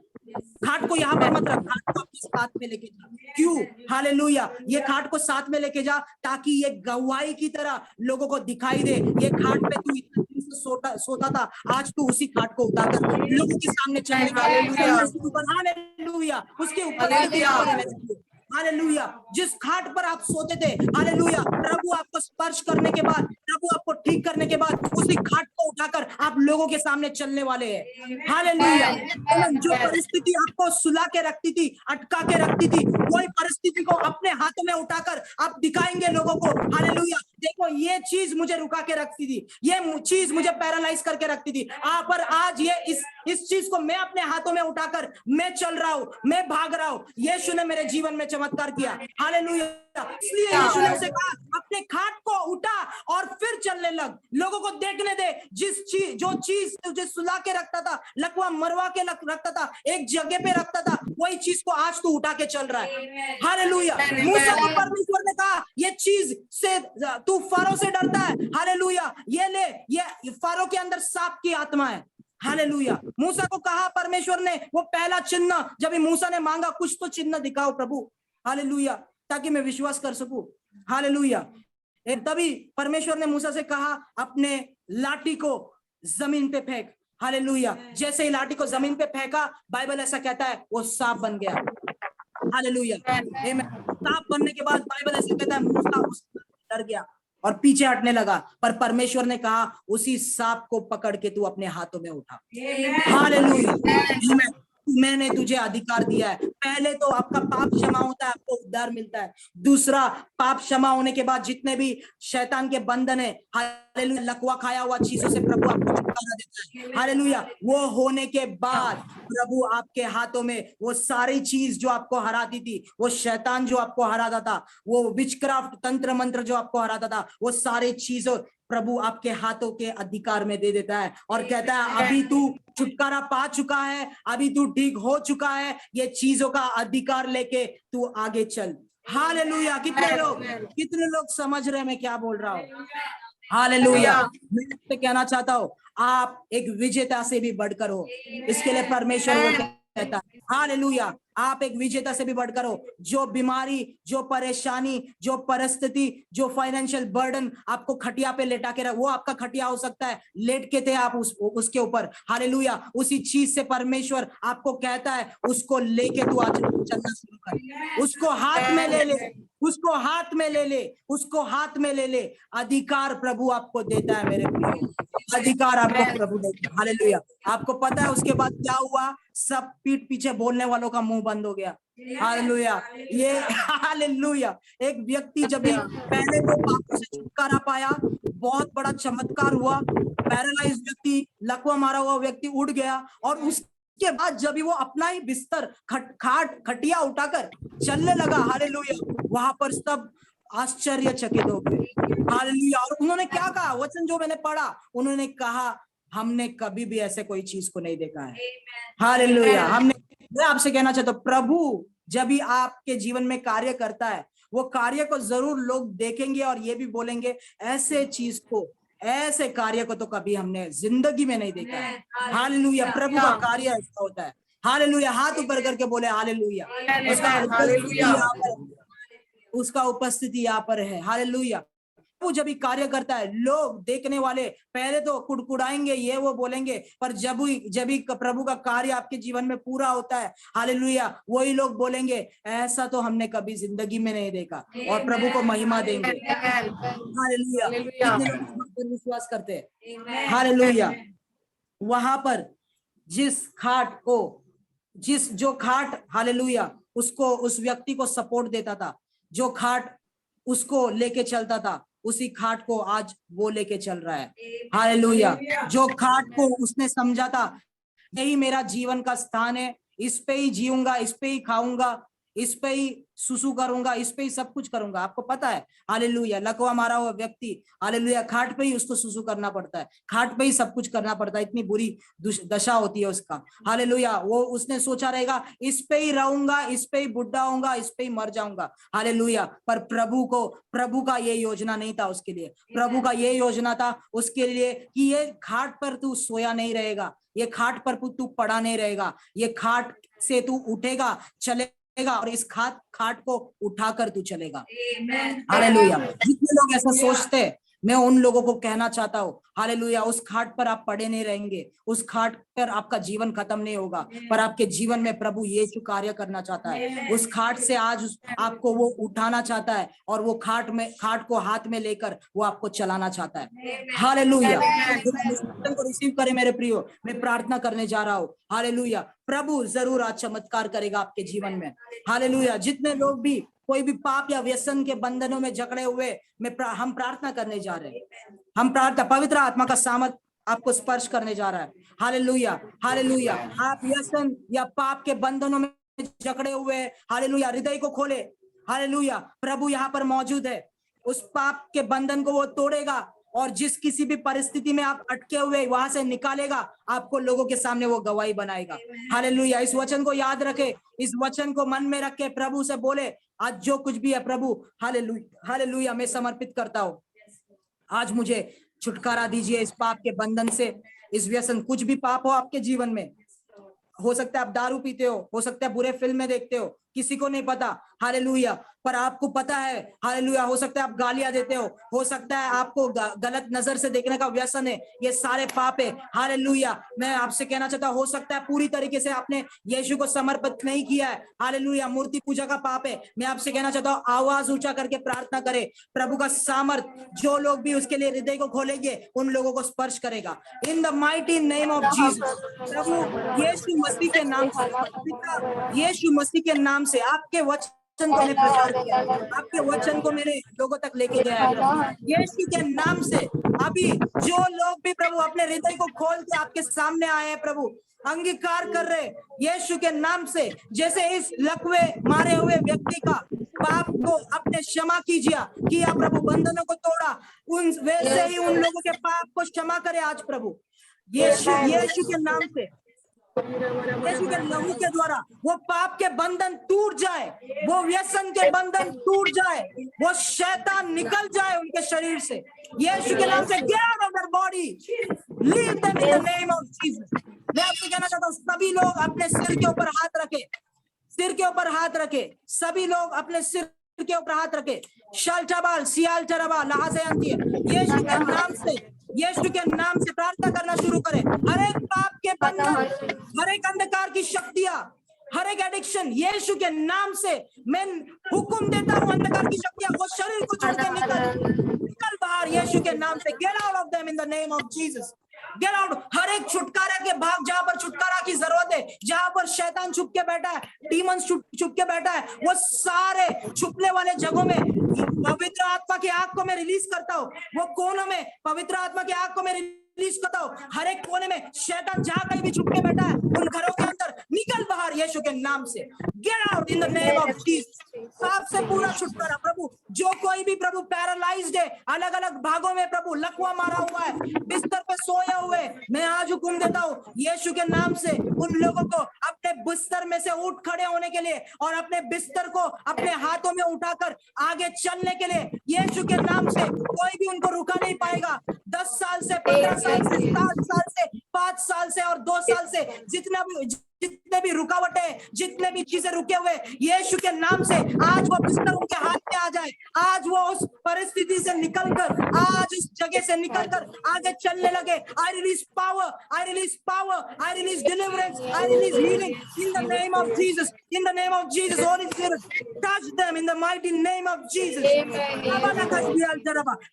खाट को यहाँ पर मत रख, खाट को अपने साथ में लेके जा। क्यों? हालेलुया, ये खाट को साथ में लेके जा ताकि ये गवाही की तरह लोगों को दिखाई दे, ये खाट पे तू इतने दिन से सोता था, आज तू उसी खाट को उठाकर लोगों के सामने चलेगा। हालेलुया, उसके ऊपर हालेलुया, जिस खाट पर आप सोते थे, हालेलुया, प्रभु आपको स्पर्श करने के बाद, प्रभु आपको ठीक करने के बाद, उसी खाट को उठाकर आप लोगों के सामने चलने वाले हैं। हालेलुया, जो परिस्थिति आपको सुला के रखती थी, अटका के रखती थी, वही परिस्थिति को अपने हाथों में उठाकर आप दिखाएंगे लोगों को। हालेलुया, देखो ये चीज मुझे रुका के रखती थी, ये चीज मुझे पैरालाइज करके रखती थी, पर आज ये इस चीज को मैं अपने हाथों में उठाकर मैं चल रहा हूं, मैं भाग रहा हूं। यीशु ने मेरे जीवन में चमत्कार किया। हालेलुया, इसलिए यीशु ने उसे कहा अपने खाट को उठा और फिर चलने लग, लोगों को देखने दे। जो चीज तुझे सुला के रखता था, लकवा मरवा के रखता था, एक जगह पे रखता था, वही चीज को आज तू उठा के चल रहा है। हालेलुया, मूसा को परमेश्वर ने कहा ये चीज से तू फारो से डरता है, हालेलुया, ये ले, ये फारो के अंदर सांप की आत्मा है। हालेलुया, मूसा को कहा परमेश्वर ने, वो पहला चिन्ह जब मूसा ने मांगा, कुछ तो चिन्ह दिखाओ प्रभु, हालेलुया, ताकि मैं विश्वास कर सकूं। हालेलुया, तभी परमेश्वर ने मूसा से कहा अपने लाठी को जमीन पे फेंक। हालेलुया, जैसे ही लाठी को जमीन पे फेंका, बाइबल ऐसा कहता है वो सांप बन गया। हालेलुया, सांप बनने के बाद बाइबल ऐसा कहता है मूसा डर गया और पीछे हटने लगा, पर परमेश्वर ने कहा उसी सांप को पकड़ के तू अपने हाथों में उठा। हालेलुया, मैंने तुझे अधिकार दिया है। पहले तो आपका पाप क्षमा होता है, आपको उद्धार मिलता है। दूसरा, पाप क्षमा होने के बाद जितने भी शैतान के बंधन है, हालेलुया, लकवा खाया हुआ चीजों से प्रभु आपको छुटकारा देता है। हालेलुया, वो होने के बाद प्रभु आपके हाथों में वो सारी चीज जो आपको हराती थी, वो शैतान जो आपको हराता था, वो विचक्राफ्ट तंत्र मंत्र जो आपको हराता था, वो सारी चीजों प्रभु आपके हाथों के अधिकार में दे देता है और कहता है अभी तू छुटकारा पा चुका है, अभी तू ठीक हो चुका है, ये चीजों का अधिकार लेके तू आगे चल। हालेलुया। कितने लोग समझ रहे हैं मैं क्या बोल रहा हूँ? हालेलुया। मैं आपसे कहना चाहता हूँ, आप एक विजेता से भी बढ़कर हो, इसके लिए परमेश्वर वो कहता है। हालेलुया। आप एक विजेता से भी बढ़कर हो। जो बीमारी, जो परेशानी, जो परिस्थिति, जो फाइनेंशियल बर्डन आपको खटिया पे लेटा के रहा, वो आपका खटिया हो सकता है, लेट के थे आप उसके ऊपर। हालेलुया। उसी चीज से परमेश्वर आपको कहता है, उसको लेके तू आज चलना शुरू कर। उसको हाथ में ले ले, उसको हाथ में ले ले, उसको हाथ में ले ले। अधिकार प्रभु आपको देता है मेरे प्रियो, अधिकार आपको प्रभु देता है। हालेलुया। आपको पता है उसके बाद क्या हुआ? सब पीठ पीछे बोलने वालों का मुंह बंद हो गया। हालेलुया। ये हालेलुया। एक व्यक्ति जब भी पहले तो पापों से छुटकारा पाया, बहुत बड़ा चमत्कार हुआ। पैरालाइज व्यक्ति, लकवा मारा हुआ व्यक्ति उठ गया, और उसके बाद जब भी वो अपना ही बिस्तर खटिया उठाकर चलने लगा, हालेलुया, वहां पर सब आश्चर्यचकित हो गए। हालेलुया। और उन्होंने क्या कहा? वचन जो मैंने पढ़ा, उन्होंने कहा, हमने कभी भी ऐसे कोई चीज को नहीं देखा है। हालेलुया। मैं आपसे कहना चाहता हूं, प्रभु जब भी आपके जीवन में कार्य करता है, वो कार्य को जरूर लोग देखेंगे और ये भी बोलेंगे, ऐसे चीज को, ऐसे कार्य को तो कभी हमने जिंदगी में नहीं देखा है। हालेलुया। प्रभु का कार्य ऐसा होता है। हालेलुया। हाथ ऊपर करके बोले हालेलुया। उसका उपस्थिति यहाँ पर है। हालेलुया। वो जब भी कार्य करता है, लोग देखने वाले पहले तो कुड़कुड़ाएंगे, ये वो बोलेंगे, पर जब भी प्रभु का कार्य आपके जीवन में पूरा होता है, हालेलुया, वही लोग बोलेंगे, ऐसा तो हमने कभी जिंदगी में नहीं देखा, और प्रभु को महिमा देंगे। हालेलुया। कितने लोग इस बात पर विश्वास करते हैं? हालेलुया। वहां पर जो खाट हालेलुया उसको, उस व्यक्ति को सपोर्ट देता था, जो खाट उसको लेके चलता था, उसी खाट को आज वो लेके चल रहा है। हालेलुया। जो खाट को उसने समझा था, यही मेरा जीवन का स्थान है, इस पे ही जीऊंगा, इस पे ही खाऊंगा, इस पे ही सुसु करूंगा, इस पे ही सब कुछ करूंगा। आपको पता है, हालेलुया, लकवा मारा हुआ व्यक्ति, हालेलुया, खाट पे ही उसको सुसु करना पड़ता है, खाट पे ही सब कुछ करना पड़ता है, इतनी बुरी दशा होती है उसका। हालेलुया। वो उसने सोचा रहेगा, इस पे ही रहूंगा, इस पे ही बुढ़ा होऊंगा, इस पे ही मर जाऊंगा। हालेलुया। पर प्रभु का ये योजना नहीं था उसके लिए। प्रभु का ये योजना था उसके लिए कि ये खाट पर तू सोया नहीं रहेगा, ये खाट पर तू पड़ा नहीं रहेगा, ये खाट से तू उठेगा, चलेगा, और इस खाट को उठाकर तू चलेगा। हालेलुया। जितने लोग ऐसा सोचते हैं, मैं उन लोगों को कहना चाहता हूँ, हालेलुया, उस खाट पर आप पड़े नहीं रहेंगे, उस खाट पर आपका जीवन खत्म नहीं होगा, पर आपके जीवन में प्रभु यीशु कार्य करना चाहता है। उस खाट से आज आपको वो उठाना चाहता है, और वो खाट को हाथ में लेकर वो आपको चलाना चाहता है। हालेलुया। को रिसीव करें मेरे प्रियो, मैं प्रार्थना करने जा रहा हूँ। हालेलुया। प्रभु जरूर आज चमत्कार करेगा आपके जीवन में। हालेलुया। जितने लोग भी कोई भी पाप या व्यसन के बंधनों में जकड़े हुए, हम प्रार्थना करने जा रहे हैं। हम प्रार्थना, पवित्र आत्मा का सामर्थ आपको स्पर्श करने जा रहा है। हालेलुया। हालेलुया। आप व्यसन या पाप के बंधनों में जकड़े हुए, हालेलुया, हृदय को खोले। हालेलुया। प्रभु यहाँ पर मौजूद है, उस पाप के बंधन को वो तोड़ेगा, और जिस किसी भी परिस्थिति में आप अटके हुए वहां से निकालेगा, आपको लोगों के सामने वो गवाही बनाएगा। हालेलुया। इस वचन को याद रखे, इस वचन को मन में रख के प्रभु से बोले, आज जो कुछ भी है प्रभु, हालेलुया, हालेलुया, मैं समर्पित करता हूँ। आज मुझे छुटकारा दीजिए इस पाप के बंधन से, इस व्यसन, कुछ भी पाप हो आपके जीवन में, हो सकता है आप दारू पीते हो सकता है बुरे फिल्में देखते हो, किसी को नहीं पता। हालेलुया। पर आपको पता है, हालेलुया, हो सकता है आप गालियां देते हो सकता है आपको गलत नजर से देखने का व्यसन है, ये सारे पाप है। हालेलुया। मैं आपसे कहना चाहता हूं, हो सकता है पूरी तरीके से आपने यीशु को समर्पित नहीं किया है। हालेलुया। मूर्ति पूजा का पाप है। मैं आपसे कहना चाहता हूं, आवाज ऊंचा करके प्रार्थना करें, प्रभु का सामर्थ, जो लोग भी उसके लिए हृदय को खोलेंगे, उन लोगों को स्पर्श करेगा। In the mighty name of Jesus. प्रभु यीशु मसीह के नाम से, यीशु मसीह के नाम से आपके वचन को मैंने प्रचार किया, आपके वचन को मेरे लोगों तक लेके गया है प्रभु, यीशु के नाम से। अभी जो लोग भी प्रभु अपने हृदय को खोल के आपके सामने आए हैं प्रभु, अंगीकार कर रहे यीशु के नाम से, जैसे इस लकवे मारे हुए व्यक्ति का पाप को अपने क्षमा किया प्रभु, बंधनों को तोड़ा, वैसे ही उन लोगों के पाप को क्षमा करे आज प्रभु। यीशु के नाम से, यीशु के लहू के द्वारा वो पाप के बंधन टूट जाए, वो व्यसन के बंधन टूट जाए, वो शैतान निकल जाए उनके शरीर से। यीशु के नाम से get out of their body, leave them in the name of Jesus. मैं आपको कहना चाहता हूँ, सभी लोग अपने सिर के ऊपर हाथ रखे, सिर के ऊपर हाथ रखे, सभी लोग अपने सिर के ऊपर हाथ रखे। शालटाबाल सियाल चराबा लहासे आती है, यीशु के नाम से, यीशु के नाम से प्रार्थना करना शुरू करें। हर एक पाप के बंधन, हर एक अंधकार की शक्तियां, हर एक एडिक्शन, यीशु के नाम से मैं हुक्म देता हूं, अंधकार की शक्तियां वो शरीर को छोड़ के निकल बाहर यीशु के नाम से। Get out of them in the name of Jesus, get out. हर एक छुटकारा के भाग, जहां पर छुटकारा की जरूरत है, जहां पर शैतान छुप के बैठा है, डीमंस छुप के बैठा है, वो सारे छुपने वाले जगहों में पवित्र आत्मा की आग को मैं रिलीज करता हूँ। वो कोनों में पवित्र आत्मा की आग को मैं रिलीज करता हूँ। हर एक कोने में शैतान जहां कहीं भी छुप के बैठा है, उन घरों के अंदर निकल बाहर यीशु के नाम से। Get out in the name of Jesus. पाप से पूरा छुटकारा प्रभु। जो कोई भी प्रभु पैरालाइज्ड है, अलग अलग भागों में प्रभु लकवा मारा हुआ है, बिस्तर पे सोया हुए, मैं आज हुक्म देता हूँ यीशु के नाम से उन लोगों को अपने बिस्तर में से उठ खड़े होने के लिए और अपने बिस्तर को अपने हाथों में उठाकर आगे चलने के लिए यीशु के नाम से। कोई भी उनको रुका नहीं पाएगा। 10 साल से, 15 साल से, 7 साल से, 5 साल से और 2 साल से जितने भी रुकावटें, जितने भी चीजें रुके हुए, यीशु के नाम से आज वो बिस्तर उनके हाथ में आ जाए। आज वो उस परिस्थिति से निकलकर, आज उस जगह से निकलकर आगे चलने लगे। I release power, I release power, I release deliverance, I release healing in the name of Jesus, in the name of Jesus. Holi spirit touch them in the mighty name of Jesus.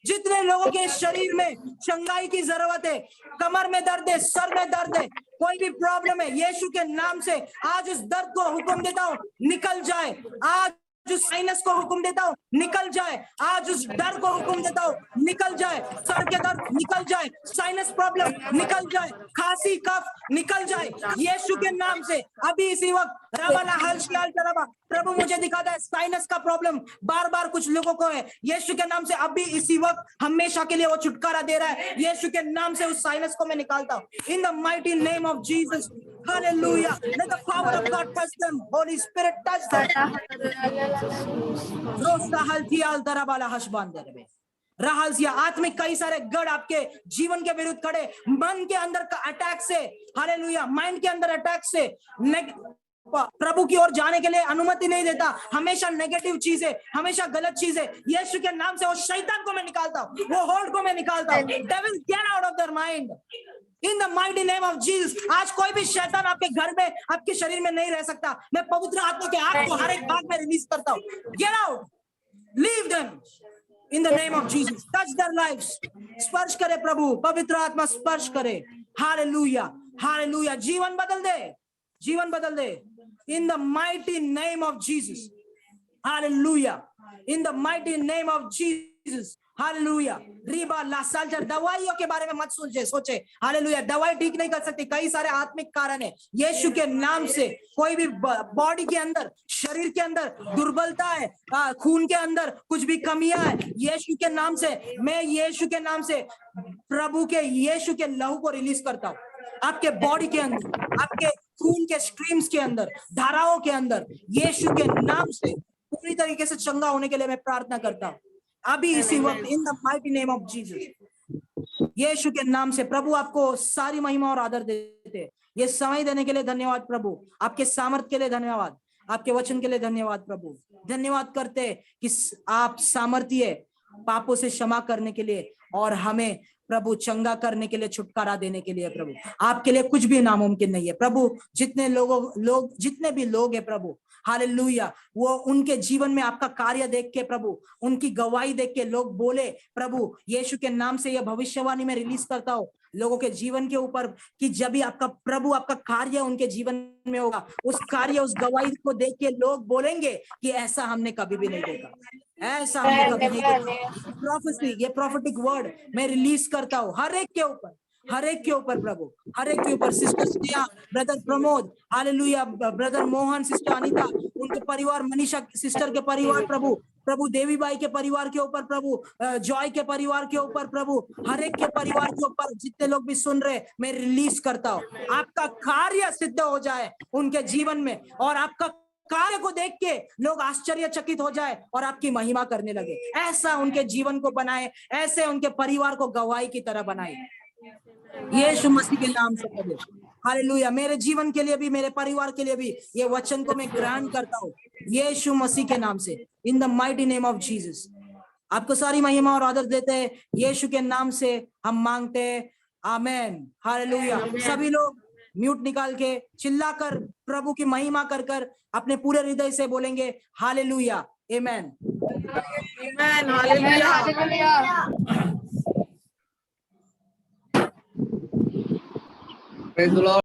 जितने लोगों के शरीर में चंगाई की जरूरत है, कमर में दर्द है, सर में दर्द है, कोई भी प्रॉब्लम है, यीशु के नाम से आज उस दर्द को हुक्म देता हूँ निकल जाए। आज उस साइनस को हुक्म देता हूँ निकल जाए। आज उस डर को हुक्म देता हूँ निकल जाए। सर के दर्द निकल जाए, साइनस प्रॉब्लम निकल जाए, खांसी कफ निकल जाए यीशु के नाम से। अभी इसी वक्त रवाला हलशियाल तरबा प्रभु मुझे दिखाता है साइनस का प्रॉब्लम बार बार कुछ लोगों को है। यीशु के नाम से अभी इसी वक्त हमेशा के लिए वो छुटकारा दे रहा है। यीशु के नाम से उस साइनस को मैं निकालता हूँ इन the mighty name of Jesus. Hallelujah. Let the power of God touch them. Holy Spirit touch them. रहस्य आत्मिक कई सारे गढ़ आपके जीवन के विरुद्ध खड़े, मन के अंदर का अटैक से, हालेलुया, माइंड के अंदर अटैक से प्रभु की ओर जाने के लिए अनुमति नहीं देता। हमेशा नेगेटिव चीजें, हमेशा गलत चीजें, यीशु के नाम से वो शैतान को मैं निकालता हूँ, वो होल्ड को मैं निकालता हूँ। Devil gate out of their mind in the mighty name of Jesus. आज कोई भी शैतान आपके घर में, आपके शरीर में नहीं रह सकता। मैं पवित्र आत्मा के आग को हर एक भाग में रिलीज करता हूँ। Get out, leave them in the name of Jesus. Touch their lives. स्पर्श करे प्रभु, पवित्र आत्मा स्पर्श करे। हालेलुया, हालेलुया। जीवन बदल दे, जीवन बदल दे in the mighty name of Jesus. हालेलुया, in the mighty name of Jesus. हालेलुया। रिबा लासाल्टर, दवाइयों के बारे में मत सोचे। हालेलुया, दवाई ठीक नहीं कर सकती। कई सारे आत्मिक कारण है। यीशु के नाम से कोई भी बॉडी के अंदर, शरीर के अंदर दुर्बलता है, खून के अंदर कुछ भी कमियां है, यीशु के नाम से मैं यीशु के नाम से प्रभु के यीशु के लहू को रिलीज करता हूँ आपके बॉडी के अंदर, आपके खून के स्ट्रीम्स के अंदर, धाराओं के अंदर। यीशु के नाम से पूरी तरीके से चंगा होने के लिए मैं प्रार्थना करता हूँ अभी इसी वक्त in the mighty name of Jesus. Yeshu के नाम से प्रभु आपको सारी महिमा और आदर देते हैं। ये समय देने के लिए धन्यवाद प्रभु, आपके सामर्थ्य के लिए धन्यवाद, आपके वचन के लिए धन्यवाद प्रभु। धन्यवाद करते कि आप सामर्थ्य पापों से क्षमा करने के लिए और हमें प्रभु चंगा करने के लिए, छुटकारा देने के लिए। प्रभु आपके लिए कुछ भी नामुमकिन नहीं है प्रभु। जितने भी लोग हैं प्रभु, हालेलुया, वो उनके जीवन में आपका कार्य देख के प्रभु, उनकी गवाही देख के लोग बोले प्रभु यीशु के नाम से यह भविष्यवाणी में रिलीज करता हूं लोगों के जीवन के ऊपर कि जब भी आपका प्रभु आपका कार्य उनके जीवन में होगा, उस कार्य, उस गवाही को देख के लोग बोलेंगे कि ऐसा हमने कभी भी नहीं देखा, ऐसा हमने कभी नहीं देखा। प्रोफेसी, ये प्रोफेटिक वर्ड मैं रिलीज करता हूँ हर एक के ऊपर, हर एक के ऊपर प्रभु, हर एक के ऊपर। Sister Sneha, brother Pramod, hallelujah, brother Mohan, sister Anita, उनके परिवार, मनीषा सिस्टर के परिवार प्रभु, प्रभु देवी बाई के परिवार के ऊपर, प्रभु जॉय के परिवार के ऊपर, प्रभु हर एक के परिवार के ऊपर, जितने लोग भी सुन रहे, मैं रिलीज करता हूँ आपका कार्य सिद्ध हो जाए उनके जीवन में, और आपका कार्य को देख के लोग आश्चर्यचकित हो जाए और आपकी महिमा करने लगे। ऐसा उनके जीवन को बनाए, ऐसे उनके परिवार को गवाही की तरह बनाए, यीशु मसीह के नाम से करें। हालेलुया। मेरे जीवन के लिए भी, मेरे परिवार के लिए भी ये वचन को मैं ग्रहण करता हूँ यीशु मसीह के नाम से, इन the mighty name of Jesus. आपको सारी महिमा और आदर देते हैं, यीशु के नाम से हम मांगते हैं, आमेन। हालेलुया। सभी लोग म्यूट निकाल के चिल्लाकर प्रभु की महिमा कर कर अपने पूरे हृदय से बोलेंगे hallelujah, amen, amen, hallelujah. Praise the Lord.